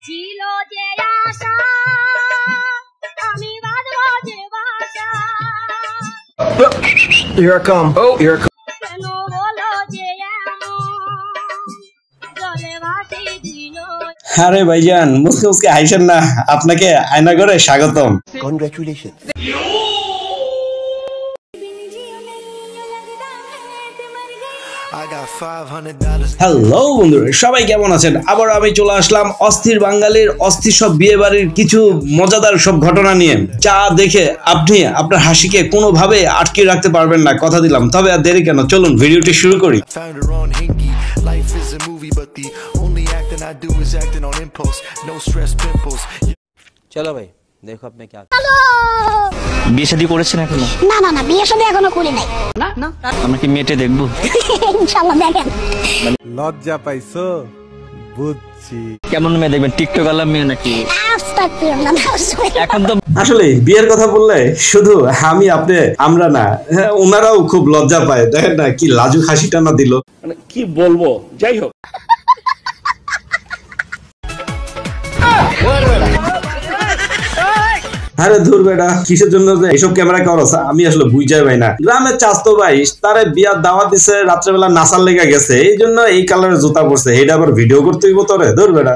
ছিল যে আশা আমি বাঁধব যে বাসা Here I come. Oh, here I come. কেন বলো যে এমন জলে ভাসি দিল। আরে ভাইজান মুসকে মুসকে হাইছেন না, আপনাকে আয়নাঘরে স্বাগতম। Congratulations. হ্যালো বন্ধুরা, সবাই কেমন আছেন? আবার আমি চলে আসলাম অস্থির বাঙালির অস্থির সব বিয়ে বাড়ির কিছু মজাদার সব ঘটনা নিয়ে, যা দেখে আপনি আপনার হাসিকে কোনোভাবে আটকে রাখতে পারবেন না, কথা দিলাম। তবে আর দেরি কেন, চলুন ভিডিওটি শুরু করি। চলো ভাই দেখো আপনি কি বিয়ে শাদী করেছেন এখনো? না না না, বিয়ে শাদী এখনো করি নাই। না না, আমরা কি মেয়েটে দেখবো? ইনশাআল্লাহ দেখেন। লজ্জা পাইছো? বুঝছি। কেমন মেয়ে দেখবেন? টিকটক আলা মেয়ে নাকি? আস্তাগফিরুল্লাহ। এখন তো আসলে বিয়ের কথা বললে শুধু আমি আপনি আমরা না, হ্যাঁ ওনারাও খুব লজ্জা পায়। দেখেন না কি লাজুক হাসিটা না দিল, মানে কি বলবো, যাই হোক। আরে ধুর বেটা, কিসের জন্য যে এইসব ক্যামেরা করছ আমি আসলে বুঝাই পাই না। গ্রামের চাস্তো ভাই তারে বিয়ার দাওয়াত দিছে, রাত্রেবেলা নাচার লেগে গেছে, এই জন্য এই কালারের জুতা পরছে। এটা আবার ভিডিও করতে হইব তোরে? ধুর বেটা।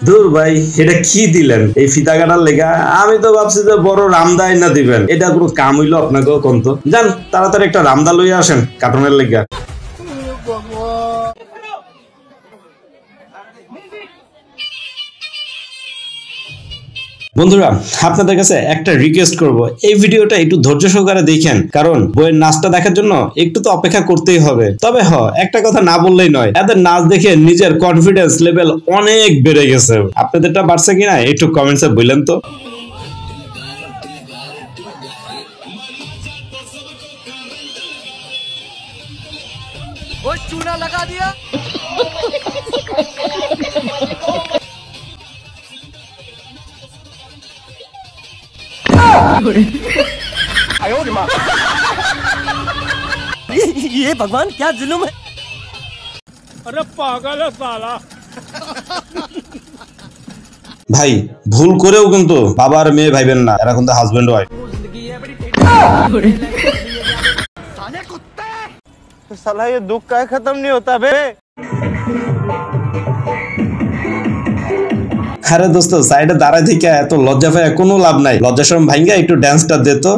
ধুর ভাই, এটা কি দিলেন এই ফিতা কাটার লেগা? আমি তো ভাবছি যে বড় রামদা না দিবেন, এটা কোনো কাম হইলো আপনাকেও? কোন তো যান তাড়াতাড়ি একটা রামদা লইয়া আসেন কার্টুনের লেগা। বন্ধুরা আপনাদের কাছে একটা রিকোয়েস্ট করব, এই ভিডিওটা একটু ধৈর্য সহকারে দেখেন, কারণ বইয়ের নাচটা দেখার জন্য একটু তো অপেক্ষা করতেই হবে। তবে একটা কথা না বললেই নয়, এদের নাচ দেখে নিজের কনফিডেন্স লেভেল অনেক বেড়ে গেছে। আপনাদেরটা বাড়ছে কিনা একটু কমেন্টসে বললেন তো। ওই চুনা লাগা দিয়া ये भगवान क्या जुल्म है? अरे पागल है साला। ভাই ভুল করেও কিন্তু বাবার মেয়ে ভাইবেন না, এরা কিন্তু হাজবেন্ড ওয়াইফ। साला ये दुख का खत्म नहीं होता बे। আরে দোস্ত সাইডে দাঁড়ায় থেকে এত লজ্জা পায় কোনো লাভ নাই, লজ্জা শরম ভাঙ্গা একটু ড্যান্সটা দে তো।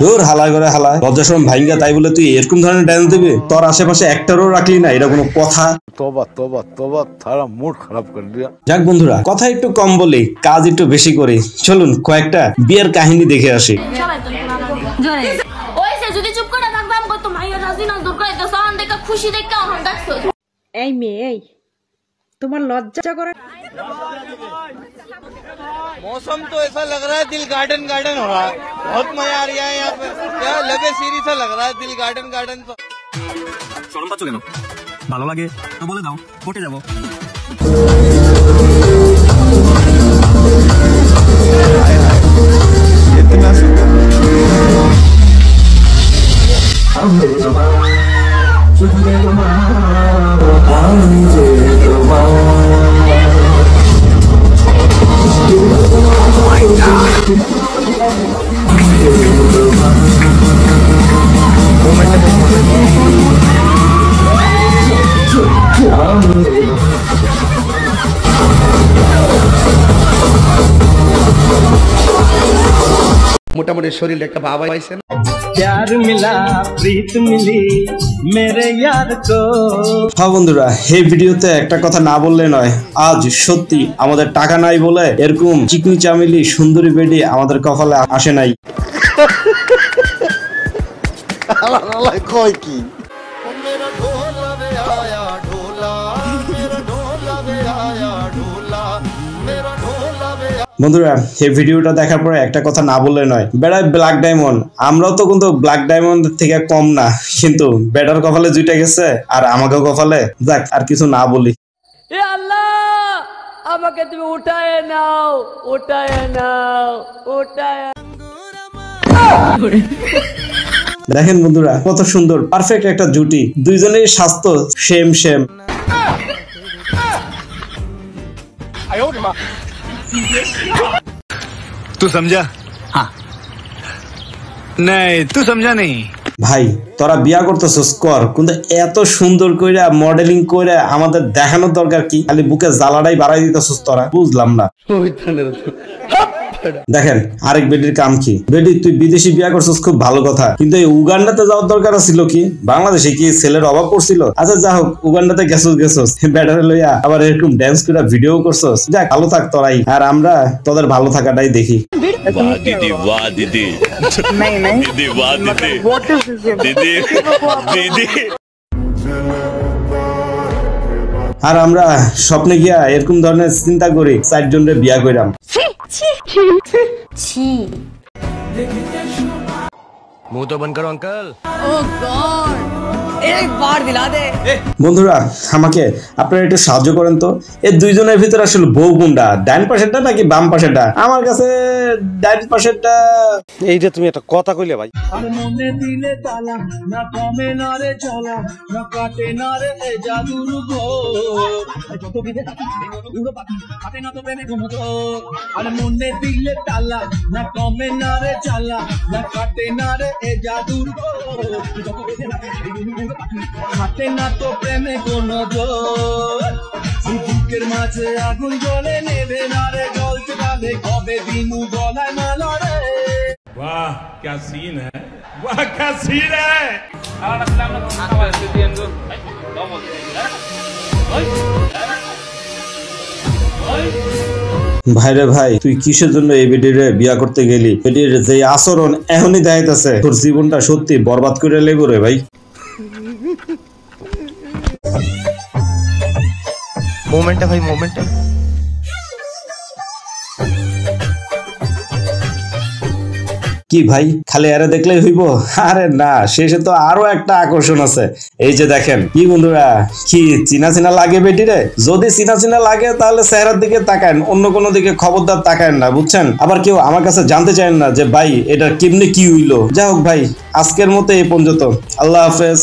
তোর হালা করে হালা, লজ্জা শরম ভাঙ্গা, তাই বলে তুই এরকম ধরনের ড্যান্স দিবি? তোর আশেপাশে একটারও রাখলি না, এটা কোনো কথা? तौबा तौबा तौबा, थारा मूड खराब कर दिया। যাক বন্ধুরা, কথা একটু কম বলি, কাজ একটু বেশি করি। চলুন কয়েকটা বিয়ের কাহিনী দেখে আসি। ওইসে যদি চুপ করে থাকতাম কত মাইয়া রাজি না দূর করে তো সাউন্ড দেখা খুশি দেখা হন দেখছো। এই মেয়ে, এই তোমার লজ্জা করে? मौसम तो ऐसा लग रहा है दिल गार्डन गार्डन हो रहा है, बहुत मजा आ रहा है यहाँ पे। क्या लगे सीरी सा लग रहा है, दिल गार्डन गार्डन। শরম পাচ্ছ কেন? ভালো লাগে তো বলে দাও, পটে যাবো। মোটামুটি শরীর একটা ভাব আইছে না। प्यार मिला प्रीत मिली मेरे यार को। হ্যাঁ বন্ধুরা, এই ভিডিওতে একটা কথা না বললে নয়, আজ সত্যি আমাদের টাকা নাই বলে এরকম চিকনি চামেলি সুন্দরী বেডি আমাদের কপালে আসে নাই। কয় কি? বন্ধুরা এই ভিডিওটা দেখার পরে একটা কথা না বললে নয়, বেড়া ব্ল্যাক ডায়মন্ড, আমরাও তো কিন্তু ব্ল্যাক ডায়মন্ড থেকে কম না, কিন্তু বেটার কপালে জুইটা গেছে আর আমাকে কপালে। যাক আর কিছু না বলি। এ আল্লাহ আমাকে তুমি উঠায় নাও, উঠায় নাও, উঠায়। দেখেন বন্ধুরা কত সুন্দর পারফেক্ট একটা জুটি, দুইজনের স্বাস্থ্য সেম সেম। तू समझा? हाँ नहीं तू समझा नहीं। ভাই তোরা বিয়া করতেছস কর, কিন্তু এত সুন্দর কইরা মডেলিং কইরা আমাদের দেখানোর দরকার কি? খালি বুকে জ্বালাটাই বাড়াই দিতেছস তোরা, বুঝলাম না। দেখেন আরেক বেডির কাম কি? বেডি তুই বিদেশি বিয়া করছিস খুব ভালো কথা, কিন্তু এই উগান্ডাতে যাওয়ার দরকার ছিল কি? বাংলাদেশে কি ছেলের অভাব পড়ছিল? আচ্ছা যা হোক, উগান্ডাতে গেছস ব্যাটারে লইয়া আবার এরকম ড্যান্স করে ভিডিও করছস। যাক ভালো থাক তোরাই, আর আমরা তোদের ভালো থাকাটাই দেখি। वाह दीदी वाह दीदी नहीं नहीं दीदी वाह दीदी दीदी दीदी। আর আমরা স্বপ্নে গিয়া এরকম ধরনের চিন্তা করি 4 জনের বিয়া কইরাম। मुंह तो बंद करो अंकल। ও গড एक बार दिला दे। বন্ধুরা আমাকে আপনারা একটু সাহায্য করেন তো, এই দুইজনের ভিতরে আসলে বউ কোনটা, ডান পাশেরটা নাকি বাম পাশেরটা? আমার কাছে ডান পাশেরটা। এইটা তুমি একটা কথা কইলে ভাই। আর মনে দিলে তালা না কমে না রে চলা না কাটে না রে এই জাদুর ঘোর। যত বিধে উড়ো পাখি কাটে না তো প্রেমে কোনো জোর। আর মনে দিলে তালা না কমে না রে চলা না কাটে না রে এই জাদুর ঘোর। যত বিধে উড়ো পাখি কাটে না তো প্রেমে কোনো জোর। বুকের মাঝে আগুন জ্বলে নেবে না রে জ্বলতে পারে কবে দিনু গলায় মালা রে। वाह क्या सीन है, वाह क्या सीन है। ভাইরে ভাই তুই কিসের জন্য এই বেটিরে বিয়া করতে গেলি? বেটির যে আচরণ এখনই দেখাইতেছে তোর জীবনটা সত্যি বরবাদ করে লেবো রে ভাই। মোমেন্টটা ভাই মোমেন্টটা। কি ভাই খালি আরে দেখলেই হইব? আরে না, শেষে তো আরো একটা আকর্ষণ আছে। এই যে দেখেন কি বন্ধুরা, কি চিনা চিনা লাগে বেটিরে? যদি চিনা চিনা লাগে তাহলে চেহারার দিকে তাকান, অন্য কোনো দিকে খবরদার তাকান না, বুঝছেন? আবার কেউ আমার কাছে জানতে চান না যে ভাই এটা কেমনে কি হইলো। যাই হোক ভাই আজকের মতো এই পর্যন্ত, আল্লাহ হাফেজ।